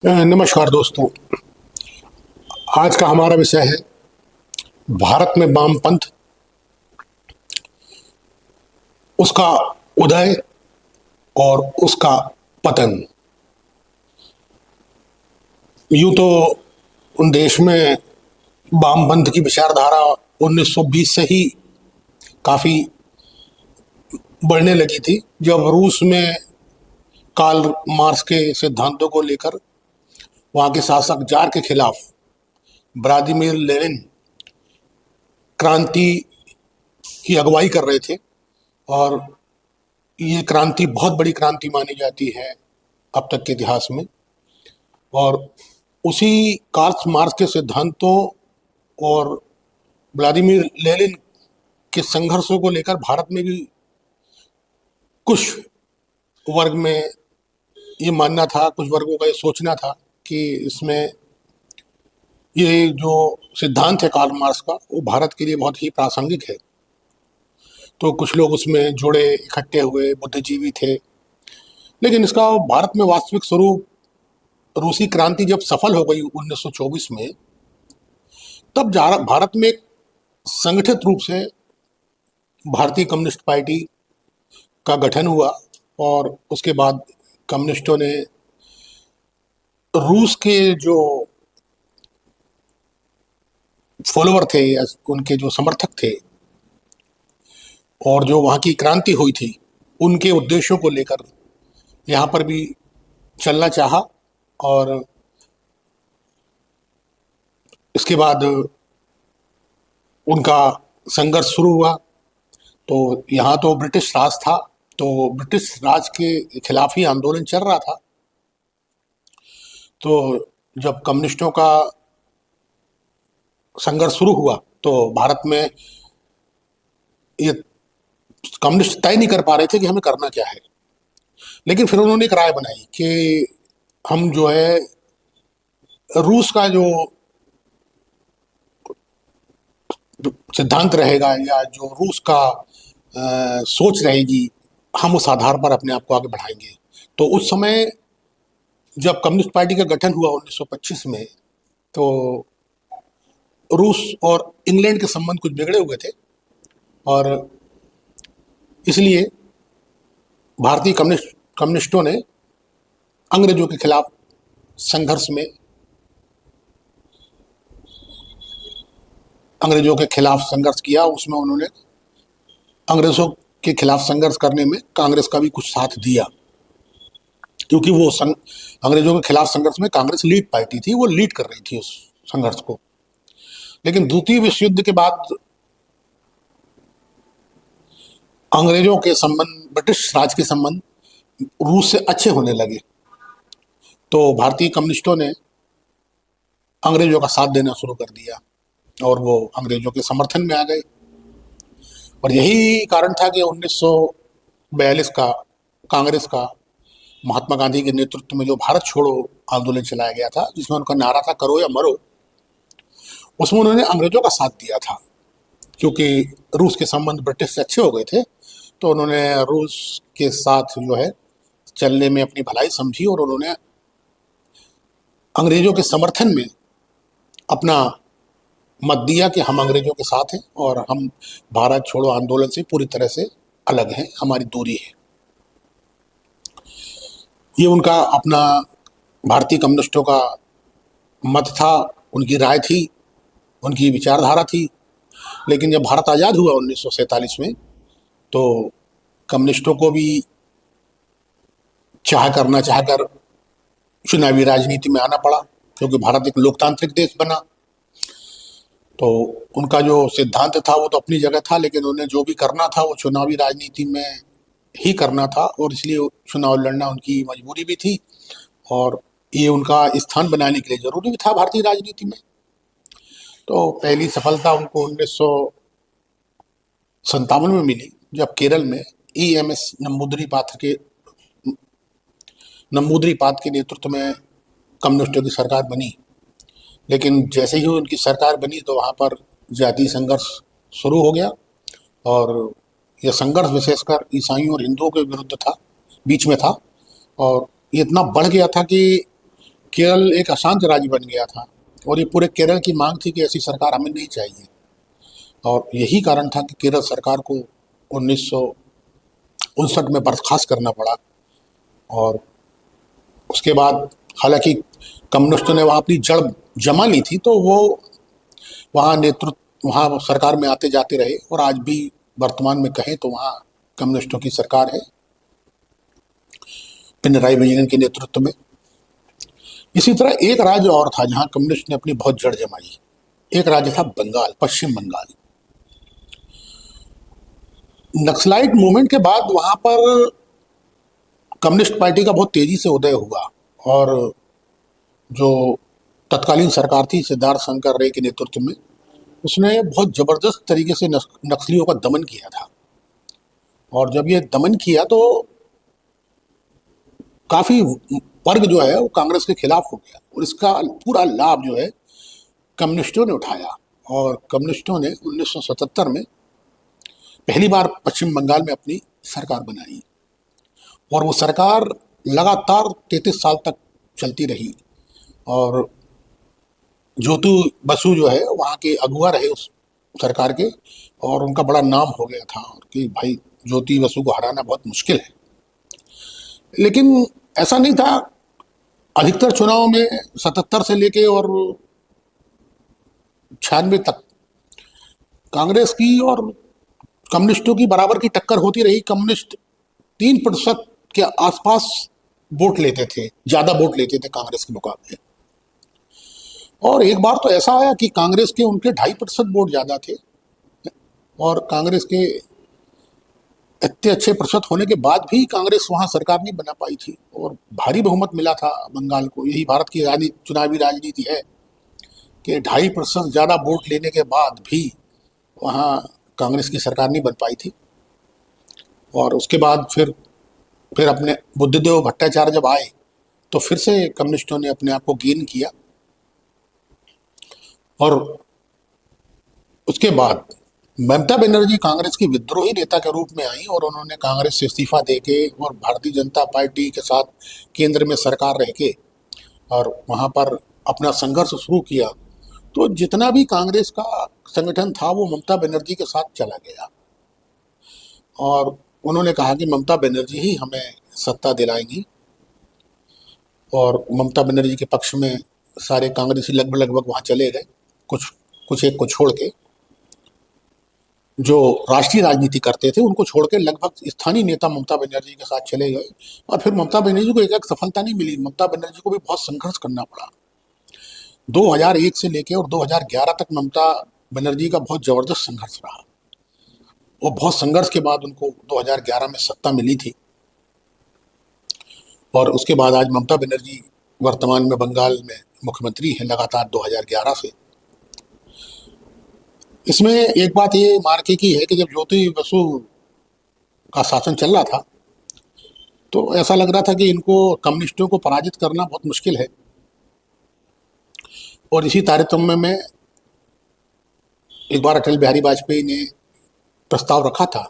नमस्कार दोस्तों। आज का हमारा विषय है भारत में वामपंथ, उसका उदय और उसका पतन। यूं तो उन देश में वामपंथ की विचारधारा 1920 से ही काफी बढ़ने लगी थी, जब रूस में कार्ल मार्क्स के सिद्धांतों को लेकर वहां के शासक जार के खिलाफ व्लादिमीर लेनिन क्रांति की अगुवाई कर रहे थे। और ये क्रांति बहुत बड़ी क्रांति मानी जाती है अब तक के इतिहास में। और उसी कार्ल मार्क्स के सिद्धांतों और व्लादिमीर लेनिन के संघर्षों को लेकर भारत में भी कुछ वर्ग में ये मानना था, कुछ वर्गों का ये सोचना था कि इसमें ये जो सिद्धांत है कार्ल मार्क्स का, वो भारत के लिए बहुत ही प्रासंगिक है। तो कुछ लोग उसमें जुड़े, इकट्ठे हुए, बुद्धिजीवी थे। लेकिन इसका भारत में वास्तविक स्वरूप, रूसी क्रांति जब सफल हो गई 1924 में, तब भारत में एक संगठित रूप से भारतीय कम्युनिस्ट पार्टी का गठन हुआ। और उसके बाद कम्युनिस्टों ने रूस के जो फॉलोअर थे या उनके जो समर्थक थे और जो वहाँ की क्रांति हुई थी, उनके उद्देश्यों को लेकर यहाँ पर भी चलना चाहा। और इसके बाद उनका संघर्ष शुरू हुआ। तो यहाँ तो ब्रिटिश राज था, तो ब्रिटिश राज के खिलाफ ही आंदोलन चल रहा था। तो जब कम्युनिस्टों का संघर्ष शुरू हुआ तो भारत में ये कम्युनिस्ट तय नहीं कर पा रहे थे कि हमें करना क्या है। लेकिन फिर उन्होंने एक राय बनाई कि हम जो है रूस का जो सिद्धांत रहेगा या जो रूस का सोच रहेगी, हम उस आधार पर अपने आप को आगे बढ़ाएंगे। तो उस समय जब कम्युनिस्ट पार्टी का गठन हुआ 1925 में, तो रूस और इंग्लैंड के संबंध कुछ बिगड़े हुए थे। और इसलिए भारतीय कम्युनिस्टों ने अंग्रेजों के खिलाफ संघर्ष में, अंग्रेजों के खिलाफ संघर्ष किया। उसमें उन्होंने अंग्रेजों के खिलाफ संघर्ष करने में कांग्रेस का भी कुछ साथ दिया, क्योंकि वो अंग्रेजों के खिलाफ संघर्ष में कांग्रेस लीड पार्टी थी, वो लीड कर रही थी उस संघर्ष को। लेकिन द्वितीय विश्व युद्ध के बाद अंग्रेजों के संबंध, ब्रिटिश राज के संबंध रूस से अच्छे होने लगे। तो भारतीय कम्युनिस्टों ने अंग्रेजों का साथ देना शुरू कर दिया और वो अंग्रेजों के समर्थन में आ गए। और यही कारण था कि 1942 का कांग्रेस का महात्मा गांधी के नेतृत्व में जो भारत छोड़ो आंदोलन चलाया गया था, जिसमें उनका नारा था करो या मरो, उसमें उन्होंने अंग्रेजों का साथ दिया था। क्योंकि रूस के संबंध ब्रिटिश से अच्छे हो गए थे, तो उन्होंने रूस के साथ जो है चलने में अपनी भलाई समझी और उन्होंने अंग्रेजों के समर्थन में अपना मत दिया कि हम अंग्रेजों के साथ हैं और हम भारत छोड़ो आंदोलन से पूरी तरह से अलग हैं, हमारी दूरी है। ये उनका अपना भारतीय कम्युनिस्टों का मत था, उनकी राय थी, उनकी विचारधारा थी। लेकिन जब भारत आज़ाद हुआ 1947 में, तो कम्युनिस्टों को भी चाहकर चुनावी राजनीति में आना पड़ा, क्योंकि भारत एक लोकतांत्रिक देश बना। तो उनका जो सिद्धांत था वो तो अपनी जगह था, लेकिन उन्हें जो भी करना था वो चुनावी राजनीति में ही करना था, और इसलिए चुनाव लड़ना उनकी मजबूरी भी थी और ये उनका स्थान बनाने के लिए जरूरी भी था भारतीय राजनीति में। तो पहली सफलता उनको 1957 में मिली, जब केरल में EMS नंबूद्री पात के नेतृत्व में कम्युनिस्टों की सरकार बनी। लेकिन जैसे ही उनकी सरकार बनी तो वहाँ पर जातीय संघर्ष शुरू हो गया, और यह संघर्ष विशेषकर ईसाइयों और हिंदुओं के विरुद्ध था, बीच में था। और ये इतना बढ़ गया था कि केरल एक अशांत राज्य बन गया था और ये पूरे केरल की मांग थी कि ऐसी सरकार हमें नहीं चाहिए। और यही कारण था कि केरल सरकार को 1959 में बर्खास्त करना पड़ा। और उसके बाद हालांकि कम्युनिस्टों ने वहाँ अपनी जड़ जमा ली थी, तो वो वहाँ सरकार में आते जाते रहे और आज भी वर्तमान में कहें तो वहाँ कम्युनिस्टों की सरकार है पिनराई विजयन के नेतृत्व में। इसी तरह एक राज्य और था जहाँ कम्युनिस्ट ने अपनी बहुत जड़ जमाई। एक राज्य था बंगाल, पश्चिम बंगाल। नक्सलाइट मूवमेंट के बाद वहाँ पर कम्युनिस्ट पार्टी का बहुत तेजी से उदय हुआ और जो तत्कालीन सरकार थी सिद्धार्थ शंकर रे के नेतृत्व में, उसने बहुत जबरदस्त तरीके से नक्सलियों का दमन किया था। और जब ये दमन किया तो काफी वर्ग जो है वो कांग्रेस के खिलाफ हो गया और इसका पूरा लाभ जो है कम्युनिस्टों ने उठाया। और कम्युनिस्टों ने 1977 में पहली बार पश्चिम बंगाल में अपनी सरकार बनाई और वो सरकार लगातार 33 साल तक चलती रही। और ज्योति बसु जो है वहाँ के अगुआ रहे उस सरकार के और उनका बड़ा नाम हो गया था कि भाई ज्योति बसु को हराना बहुत मुश्किल है। लेकिन ऐसा नहीं था। अधिकतर चुनाव में 77 से लेके और 96 तक कांग्रेस की और कम्युनिस्टों की बराबर की टक्कर होती रही। कम्युनिस्ट 3% के आसपास वोट लेते थे, ज्यादा वोट लेते थे कांग्रेस के मुकाबले। और एक बार तो ऐसा आया कि कांग्रेस के उनके 2.5% वोट ज्यादा थे और कांग्रेस के इतने अच्छे प्रतिशत होने के बाद भी कांग्रेस वहां सरकार नहीं बना पाई थी और भारी बहुमत मिला था बंगाल को। यही भारत की चुनावी राजनीति है कि 2.5% ज्यादा वोट लेने के बाद भी वहां कांग्रेस की सरकार नहीं बन पाई थी। और उसके बाद फिर अपने बुद्धदेव भट्टाचार्य जब आए तो फिर से कम्युनिस्टों ने अपने आप को गेन किया। और उसके बाद ममता बनर्जी कांग्रेस की विद्रोही नेता के रूप में आई और उन्होंने कांग्रेस से इस्तीफा देके और भारतीय जनता पार्टी के साथ केंद्र में सरकार रह के और वहाँ पर अपना संघर्ष शुरू किया। तो जितना भी कांग्रेस का संगठन था वो ममता बनर्जी के साथ चला गया और उन्होंने कहा कि ममता बनर्जी ही हमें सत्ता दिलाएंगी। और ममता बनर्जी के पक्ष में सारे कांग्रेसी लगभग वहाँ चले गए, कुछ एक को छोड़ के। जो राष्ट्रीय राजनीति करते थे उनको छोड़ के लगभग स्थानीय नेता ममता बनर्जी के साथ चले गए। और फिर ममता बनर्जी को एक सफलता नहीं मिली, ममता बनर्जी को भी बहुत संघर्ष करना पड़ा। 2001 से लेके और 2011 तक ममता बनर्जी का बहुत जबरदस्त संघर्ष रहा। वो बहुत संघर्ष के बाद उनको 2011 में सत्ता मिली थी। और उसके बाद आज ममता बनर्जी वर्तमान में बंगाल में मुख्यमंत्री है लगातार 2011 से। इसमें एक बात ये मार्के की है कि जब ज्योति बसु का शासन चल रहा था तो ऐसा लग रहा था कि इनको कम्युनिस्टों को पराजित करना बहुत मुश्किल है। और इसी तारतम्य में एक बार अटल बिहारी वाजपेयी ने प्रस्ताव रखा था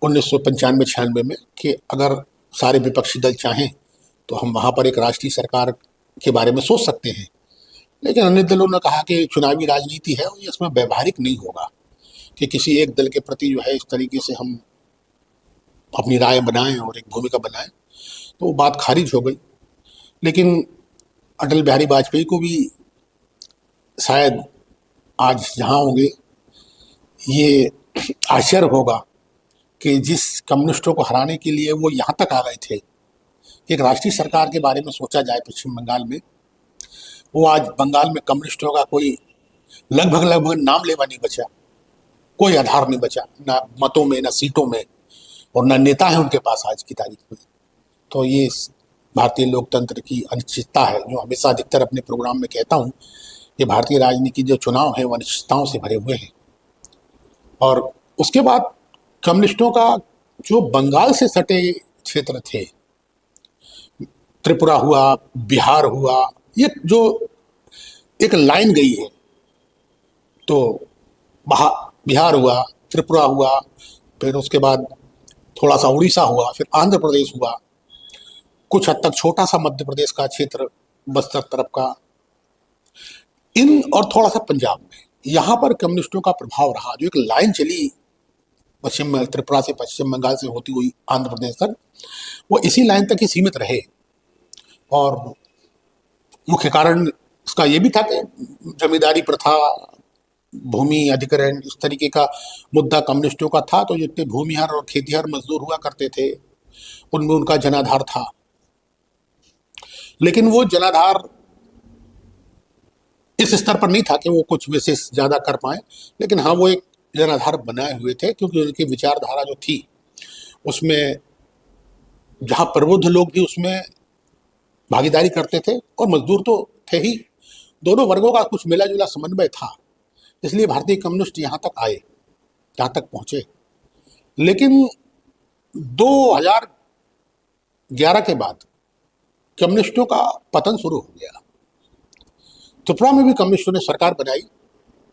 1995-96 में कि अगर सारे विपक्षी दल चाहें तो हम वहाँ पर एक राष्ट्रीय सरकार के बारे में सोच सकते हैं। लेकिन अन्य दलों ने कहा कि चुनावी राजनीति है और ये इसमें व्यवहारिक नहीं होगा कि किसी एक दल के प्रति जो है इस तरीके से हम अपनी राय बनाएं और एक भूमिका बनाएं। तो वो बात खारिज हो गई। लेकिन अटल बिहारी वाजपेयी को भी शायद आज जहाँ होंगे ये आश्चर्य होगा कि जिस कम्युनिस्टों को हराने के लिए वो यहाँ तक आ गए थे कि एक राष्ट्रीय सरकार के बारे में सोचा जाए पश्चिम बंगाल में, वो आज बंगाल में कम्युनिस्टों का कोई लगभग नाम लेवा नहीं बचा, कोई आधार नहीं बचा, ना मतों में, ना सीटों में, और ना नेता है उनके पास आज की तारीख में। तो ये भारतीय लोकतंत्र की अनिश्चितता है, जो हमेशा अधिकतर अपने प्रोग्राम में कहता हूँ कि भारतीय राजनीति जो चुनाव है वो अनिश्चितताओं से भरे हुए हैं। और उसके बाद कम्युनिस्टों का जो बंगाल से सटे क्षेत्र थे, त्रिपुरा हुआ, बिहार हुआ, ये जो एक लाइन गई है, तो बिहार हुआ, त्रिपुरा हुआ, फिर उसके बाद थोड़ा सा उड़ीसा हुआ, फिर आंध्र प्रदेश हुआ, कुछ हद तक छोटा सा मध्य प्रदेश का क्षेत्र, बस्तर तरफ का, इन और थोड़ा सा पंजाब में, यहाँ पर कम्युनिस्टों का प्रभाव रहा। जो एक लाइन चली पश्चिम त्रिपुरा से, पश्चिम बंगाल से होती हुई आंध्र प्रदेश तक, वो इसी लाइन तक ही सीमित रहे। और मुख्य कारण इसका ये भी था कि जमींदारी प्रथा, भूमि अधिग्रहण, इस तरीके का मुद्दा कम्युनिस्टों का था। तो जितने भूमिहर और खेतिहर मजदूर हुआ करते थे, उनमें उनका जनाधार था। लेकिन वो जनाधार इस स्तर पर नहीं था कि वो कुछ विशेष ज्यादा कर पाए, लेकिन हाँ, वो एक जनाधार बनाए हुए थे, क्योंकि उनकी विचारधारा जो थी उसमें जहाँ प्रबुद्ध लोग भी उसमें भागीदारी करते थे और मजदूर तो थे ही। दोनों वर्गों का कुछ मिला जुला समन्वय था। इसलिए भारतीय कम्युनिस्ट यहाँ तक आए, यहाँ तक पहुंचे। लेकिन 2011 के बाद कम्युनिस्टों का पतन शुरू हो गया। त्रिपुरा में भी कम्युनिस्टों ने सरकार बनाई।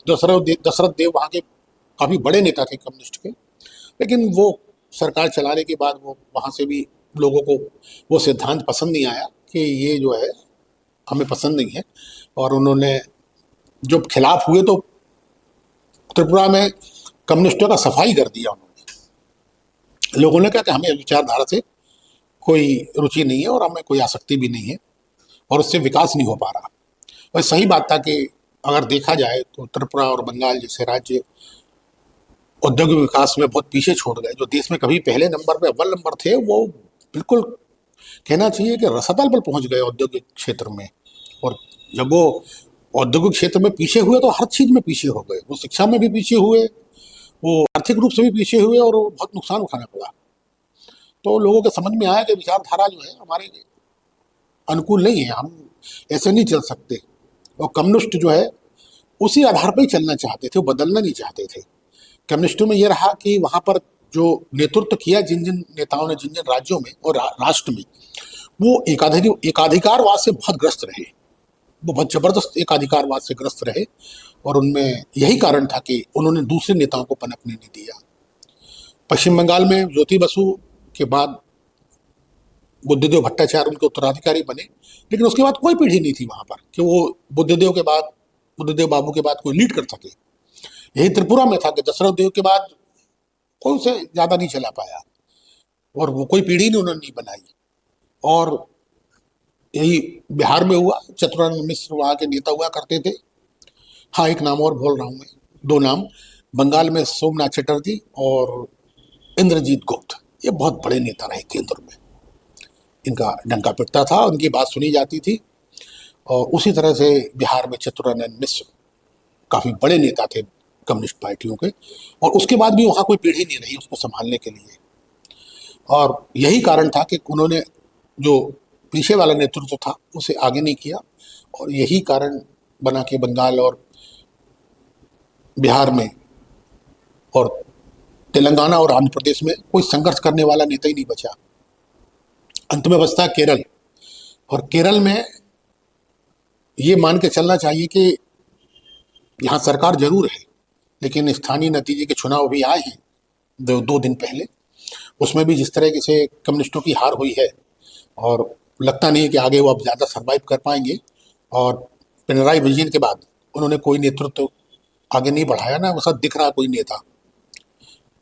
दशरथ देव वहाँ के काफी बड़े नेता थे कम्युनिस्ट के, लेकिन वो सरकार चलाने के बाद वो वहाँ से भी लोगों को वो सिद्धांत पसंद नहीं आया कि ये जो है हमें पसंद नहीं है, और उन्होंने जो खिलाफ हुए तो त्रिपुरा में कम्युनिस्टों का सफाई कर दिया उन्होंने। लोगों ने कहा कि हमें विचारधारा से कोई रुचि नहीं है और हमें कोई आसक्ति भी नहीं है, और उससे विकास नहीं हो पा रहा। और सही बात था कि अगर देखा जाए तो त्रिपुरा और बंगाल जैसे राज्य औद्योगिक विकास में बहुत पीछे छोड़ गए। जो देश में कभी पहले नंबर पे, अव्वल नंबर थे, वो बिल्कुल कहना चाहिए कि रसातल पर पहुंच गए औद्योगिक क्षेत्र में। और जब वो औद्योगिक क्षेत्र में पीछे हुए तो हर चीज में पीछे हो गए। वो शिक्षा में भी पीछे हुए, वो आर्थिक रूप से भी पीछे हुए, और वो बहुत नुकसान उठाना पड़ा। तो लोगों के समझ में आया कि विचारधारा जो है हमारे अनुकूल नहीं है, हम ऐसे नहीं चल सकते। और कम्युनिस्ट जो है उसी आधार पर ही चलना चाहते थे, वो बदलना नहीं चाहते थे। कम्युनिस्टों में ये रहा कि वहां पर जो नेतृत्व किया जिन जिन नेताओं ने, जिन जिन राज्यों में और राष्ट्र में, वो एकाधिकारवाद से बहुत ग्रस्त रहे। वो बहुत जबरदस्त एकाधिकारवाद से ग्रस्त रहे, और उनमें यही कारण था कि उन्होंने दूसरे नेताओं को पनपने नहीं दिया। पश्चिम बंगाल में ज्योति बसु के बाद बुद्धदेव भट्टाचार्य उनके उत्तराधिकारी बने, लेकिन उसके बाद कोई पीढ़ी नहीं थी वहां पर कि वो बुद्धदेव बाबू के बाद कोई लीड कर सके। यही त्रिपुरा में था कि दशरथ देव के बाद कोई उसे ज्यादा नहीं चला पाया, और वो कोई पीढ़ी नहीं उन्होंने नहीं बनाई। और यही बिहार में हुआ। चतुरानंद मिश्र वहाँ के नेता हुआ करते थे। हाँ, एक नाम और बोल रहा हूँ मैं, दो नाम। बंगाल में सोमनाथ चटर्जी और इंद्रजीत गुप्त, ये बहुत बड़े नेता रहे केंद्र में। इनका डंका पिटता था, उनकी बात सुनी जाती थी। और उसी तरह से बिहार में चतुरानंद मिश्र काफी बड़े नेता थे कम्युनिस्ट पार्टियों के, और उसके बाद भी वहाँ कोई पीढ़ी नहीं रही उसको संभालने के लिए। और यही कारण था कि उन्होंने जो पीछे वाला नेतृत्व था उसे आगे नहीं किया, और यही कारण बना कि बंगाल और बिहार में और तेलंगाना और आंध्र प्रदेश में कोई संघर्ष करने वाला नेता ही नहीं बचा। अंत में बचता केरल, और केरल में ये मान के चलना चाहिए कि यहाँ सरकार जरूर है, लेकिन स्थानीय नतीजे के चुनाव भी आए हैं दो दिन पहले। उसमें भी जिस तरह से कम्युनिस्टों की हार हुई है, और लगता नहीं है कि आगे वो अब ज़्यादा सर्वाइव कर पाएंगे। और पिनराई विजयन के बाद उन्होंने कोई नेतृत्व आगे नहीं बढ़ाया, ना वैसा दिख रहा कोई नेता।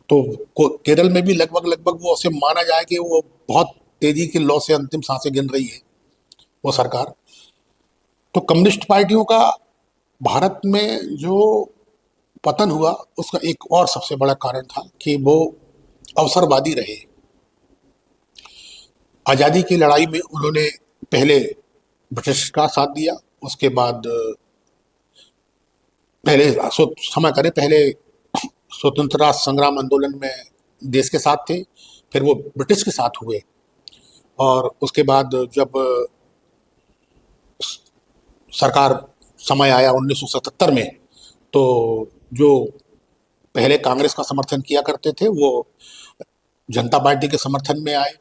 तो केरल में भी लगभग वो उसे माना जाए कि वो बहुत तेजी की लौ से अंतिम सांसें गिन रही है वो सरकार। तो कम्युनिस्ट पार्टियों का भारत में जो पतन हुआ, उसका एक और सबसे बड़ा कारण था कि वो अवसरवादी रहे। आज़ादी की लड़ाई में उन्होंने पहले ब्रिटिश का साथ दिया, उसके बाद पहले स्वतंत्रता संग्राम आंदोलन में देश के साथ थे, फिर वो ब्रिटिश के साथ हुए। और उसके बाद जब सरकार समय आया 1977 में, तो जो पहले कांग्रेस का समर्थन किया करते थे वो जनता पार्टी के समर्थन में आए।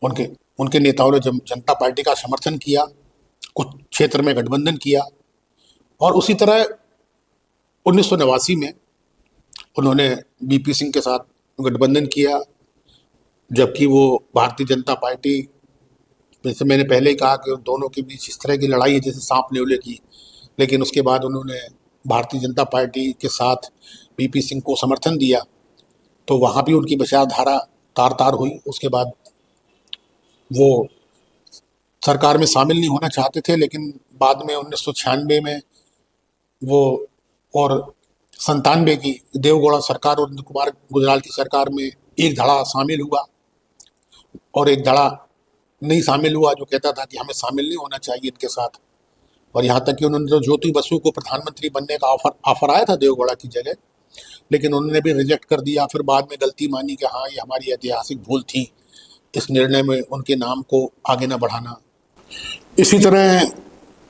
उनके नेताओं ने जनता पार्टी का समर्थन किया, कुछ क्षेत्र में गठबंधन किया। और उसी तरह 1989 में उन्होंने बीपी सिंह के साथ गठबंधन किया, जबकि वो भारतीय जनता पार्टी जैसे मैंने पहले ही कहा कि दोनों के बीच इस तरह की लड़ाई है जैसे सांप नेवले की। लेकिन उसके बाद उन्होंने भारतीय जनता पार्टी के साथ वीपी सिंह को समर्थन दिया, तो वहाँ भी उनकी विचारधारा तार तार हुई। उसके बाद वो सरकार में शामिल नहीं होना चाहते थे, लेकिन बाद में 1996 में वो और 97 की देवगौड़ा सरकार और इंद्र कुमार गुजराल की सरकार में एक धड़ा शामिल हुआ और एक धड़ा नहीं शामिल हुआ, जो कहता था कि हमें शामिल नहीं होना चाहिए इनके साथ। और यहाँ तक कि उन्होंने तो ज्योति बसु को प्रधानमंत्री बनने का ऑफर आया था देवगौड़ा की जगह, लेकिन उन्होंने भी रिजेक्ट कर दिया। फिर बाद में गलती मानी कि हाँ, ये हमारी ऐतिहासिक भूल थी इस निर्णय में उनके नाम को आगे न बढ़ाना। इसी तरह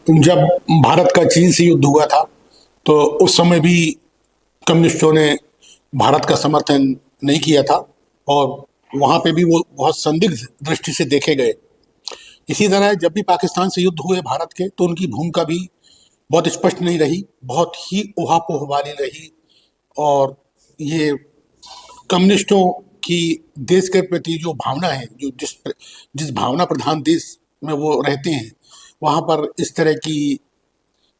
जब भारत का चीन से युद्ध हुआ था, तो उस समय भी कम्युनिस्टों ने भारत का समर्थन नहीं किया था और वहाँ पे भी वो बहुत संदिग्ध दृष्टि से देखे गए। इसी तरह जब भी पाकिस्तान से युद्ध हुए भारत के, तो उनकी भूमिका भी बहुत स्पष्ट नहीं रही, बहुत ही ऊहापोह वाली रही। और ये कम्युनिस्टों की देश के प्रति जो भावना है, जो जिस भावना प्रधान देश में वो रहते हैं, वहाँ पर इस तरह की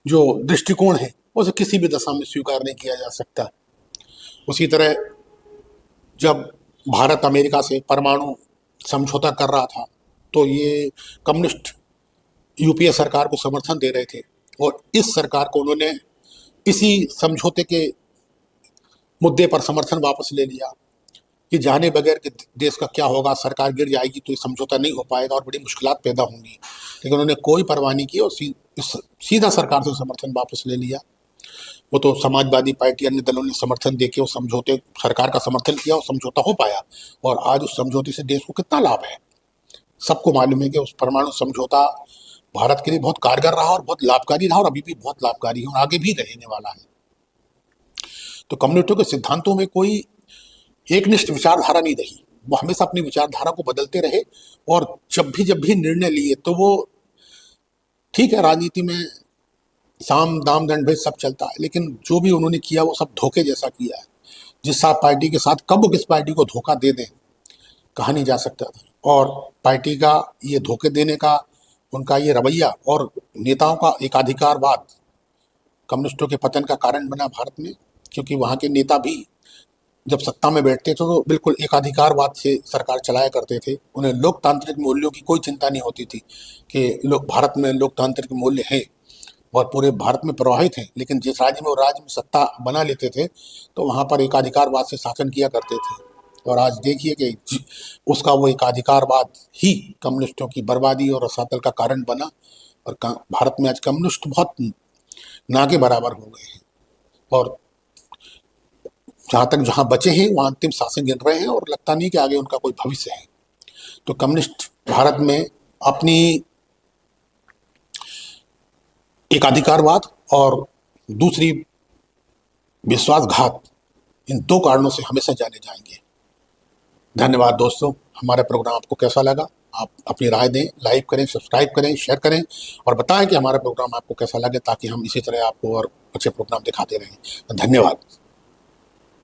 जो दृष्टिकोण है उसे किसी भी दशा में स्वीकार नहीं किया जा सकता। उसी तरह जब भारत अमेरिका से परमाणु समझौता कर रहा था, तो ये कम्युनिस्ट यूपीए सरकार को समर्थन दे रहे थे और इस सरकार को उन्होंने इसी समझौते के मुद्दे पर समर्थन वापस ले लिया कि जाने बगैर कि देश का क्या होगा, सरकार गिर जाएगी तो ये समझौता नहीं हो पाएगा और बड़ी मुश्किलात पैदा होंगी। लेकिन उन्होंने कोई परवाह नहीं की और सीधा सरकार से समर्थन वापस ले लिया। वो तो समाजवादी पार्टी, अन्य दलों ने समर्थन देके उस समझौते, सरकार का समर्थन किया और समझौता हो पाया। और आज उस समझौते से देश को कितना लाभ है, सबको मालूम है कि उस परमाणु समझौता भारत के लिए बहुत कारगर रहा और बहुत लाभकारी रहा और अभी भी बहुत लाभकारी है और आगे भी रहने वाला है। तो कम्युनिस्टों के सिद्धांतों में कोई एकनिष्ठ विचारधारा नहीं रही, वो हमेशा अपनी विचारधारा को बदलते रहे। और जब भी निर्णय लिए तो वो, ठीक है, राजनीति में साम दाम दंड भेद सब चलता है, लेकिन जो भी उन्होंने किया वो सब धोखे जैसा किया है। जिस साथ पार्टी के साथ कब वो किस पार्टी को धोखा दे दें, कहा नहीं जा सकता था। और पार्टी का ये धोखे देने का उनका ये रवैया और नेताओं का एकाधिकारवाद कम्युनिस्टों के पतन का कारण बना भारत में, क्योंकि वहाँ के नेता भी जब सत्ता में बैठते थे तो बिल्कुल एकाधिकारवाद से सरकार चलाया करते थे। उन्हें लोकतांत्रिक मूल्यों की कोई चिंता नहीं होती थी कि भारत में लोकतांत्रिक मूल्य हैं और पूरे भारत में प्रवाहित हैं, लेकिन जिस राज्य में वो राज्य में सत्ता बना लेते थे तो वहाँ पर एकाधिकारवाद से शासन किया करते थे। और आज देखिए कि उसका वो एकाधिकारवाद ही कम्युनिस्टों की बर्बादी और रसातल का कारण बना और भारत में आज कम्युनिस्ट बहुत ना के बराबर हो गए हैं और जहाँ बचे हैं वहाँ अंतिम शासन गिन रहे हैं और लगता नहीं कि आगे उनका कोई भविष्य है। तो कम्युनिस्ट भारत में अपनी एकाधिकारवाद और दूसरी विश्वासघात, इन दो कारणों से हमेशा जाने जाएंगे। धन्यवाद दोस्तों, हमारा प्रोग्राम आपको कैसा लगा? आप अपनी राय दें, लाइक करें, सब्सक्राइब करें, शेयर करें और बताएं कि हमारा प्रोग्राम आपको कैसा लगे, ताकि हम इसी तरह आपको और अच्छे प्रोग्राम दिखाते रहें। धन्यवाद।